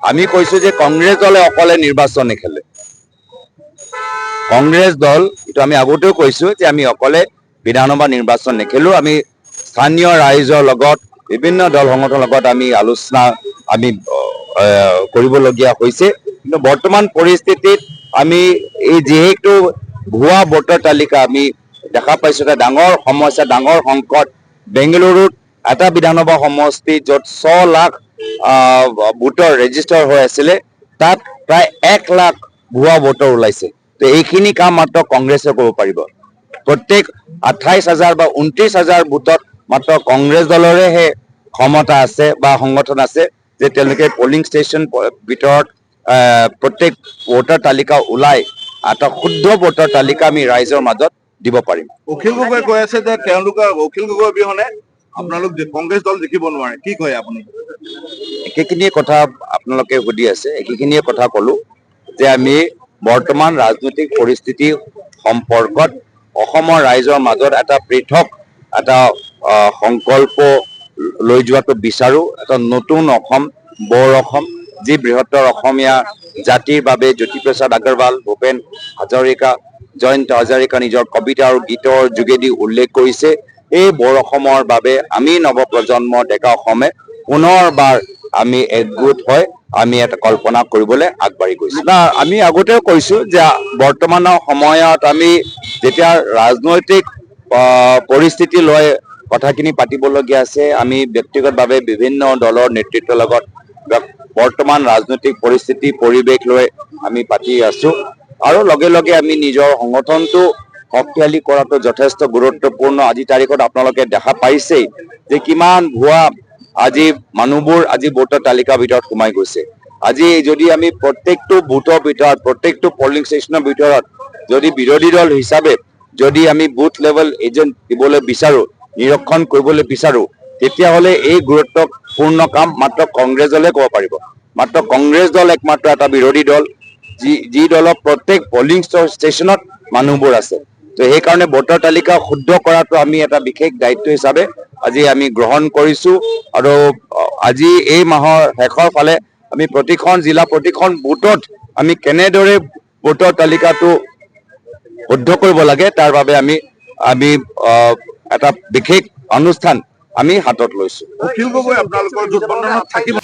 আমি কৈছো যে কংগ্ৰেছ দলে অকলে নিৰ্বাচন নেখেলে। কংগ্ৰেছ দল এইটো আমি আগতেও কৈছো যে আমি অকলে বিধানসভা নিৰ্বাচন নেখেলো। আমি স্থানীয় ৰাইজৰ লগত বিভিন্ন দল সংগঠনৰ লগত আমি আলোচনা আমি কৰিবলগীয়া হৈছে। কিন্তু বৰ্তমান পৰিস্থিতিত আমি এই যিহেতু ভুৱা ভোটাৰ তালিকা আমি দেখা পাইছো, এটা ডাঙৰ সমস্যা, ডাঙৰ সংকট। বেংগালুৰুত এটা বিধানসভা সমষ্টি য'ত 6 লাখ ভোটাৰ ৰেজিষ্টাৰ হৈ আছিলে, তাত প্ৰায় 1 লাখ ভুৱা ভোটাৰ ওলাইছে। তো এইখিনি কাম মাত্ৰ কংগ্ৰেছে কৰিব পাৰিব। প্ৰত্যেক 28,000 বা 29,000 বুথত মাত্ৰ কংগ্ৰেছ দলৰেহে ক্ষমতা আছে বা সংগঠন আছে যে তেওঁলোকে পলিং ষ্টেচন ভিতৰত প্ৰত্যেক ভোটাৰ তালিকা ওলাই এটা শুদ্ধ ভোটাৰ তালিকা আমি ৰাইজৰ মাজত দিব পাৰিম। অখিল গগৈ কৈ আছে যে অখিল গগৈ অবিহনে আপোনালোক কংগ্ৰেছ দল জিকিব নোৱাৰে, কি কয় আপুনি? একেখিনিয়ে কথা আপোনালোকে সুধি আছে, একেখিনিয়ে কথা ক'লো যে আমি বৰ্তমান ৰাজনৈতিক পৰিস্থিতি সম্পৰ্কত অসমৰ ৰাইজৰ মাজত এটা পৃথক এটা সংকল্প লৈ যোৱাটো বিচাৰো। এটা নতুন অসম, বৰ অসম, যি বৃহত্তৰ অসমীয়া জাতিৰ বাবে জ্যোতিপ্ৰসাদ আগৰৱাল, ভূপেন হাজৰিকা, জয়ন্ত হাজৰিকা নিজৰ কবিতা আৰু গীতৰ যোগেদি উল্লেখ কৰিছে। এই বৰ অসমৰ বাবে আমি নৱপ্ৰজন্ম ডেকা অসমে পুনৰবাৰ আমি একগোট হৈ আমি এটা কল্পনা কৰিবলৈ আগবাঢ়ি গৈছো। আমি আগতেও কৈছো যে বৰ্তমানৰ সময়ত আমি যেতিয়া ৰাজনৈতিক পৰিস্থিতি লৈ কথাখিনি পাতিবলগীয়া আছে, আমি ব্যক্তিগতভাৱে বিভিন্ন দলৰ নেতৃত্বৰ লগত বৰ্তমান ৰাজনৈতিক পৰিস্থিতি পৰিৱেশ লৈ আমি পাতি আছো। আৰু লগে লগে আমি নিজৰ সংগঠনটো শক্তিশালী কৰাটো যথেষ্ট গুৰুত্বপূৰ্ণ। আজি তাৰিখত আপোনালোকে দেখা পাইছেই যে কিমান ভুৱা আজি মানুহবোৰ আজি ভোটাৰ তালিকাৰ ভিতৰত সোমাই গৈছে। আজি যদি আমি প্ৰত্যেকটো বুথৰ ভিতৰত, প্ৰত্যেকটো পলিং ষ্টেচনৰ ভিতৰত যদি বিৰোধী দল হিচাপে যদি আমি বুথ লেভেল এজেণ্ট দিবলৈ বিচাৰো, নিৰীক্ষণ কৰিবলৈ বিচাৰো, তেতিয়াহ'লে এই গুৰুত্বপূৰ্ণ কাম মাত্ৰ কংগ্ৰেছ দলে কৰিব পাৰিব। মাত্ৰ কংগ্ৰেছ দল একমাত্ৰ এটা বিৰোধী দল যি দলৰ প্ৰত্যেক পলিং ষ্টেচনত মানুহবোৰ আছে। তো সেইকাৰণে ভোটাৰ তালিকা শুদ্ধ কৰাটো আমি এটা বিশেষ দায়িত্ব হিচাপে আজি আমি গ্ৰহণ কৰিছো। আৰু আজি এই মাহৰ শেষৰ ফালে আমি প্ৰতিখন জিলা, প্ৰতিখন বুথত আমি কেনেদৰে ভোটাৰ তালিকাটো শুদ্ধ কৰিব লাগে তাৰ বাবে আমি এটা বিশেষ অনুষ্ঠান আমি হাতত লৈছো। অখিল গগৈ আপোনালোকৰ জোটবন্ধনত থাকিব?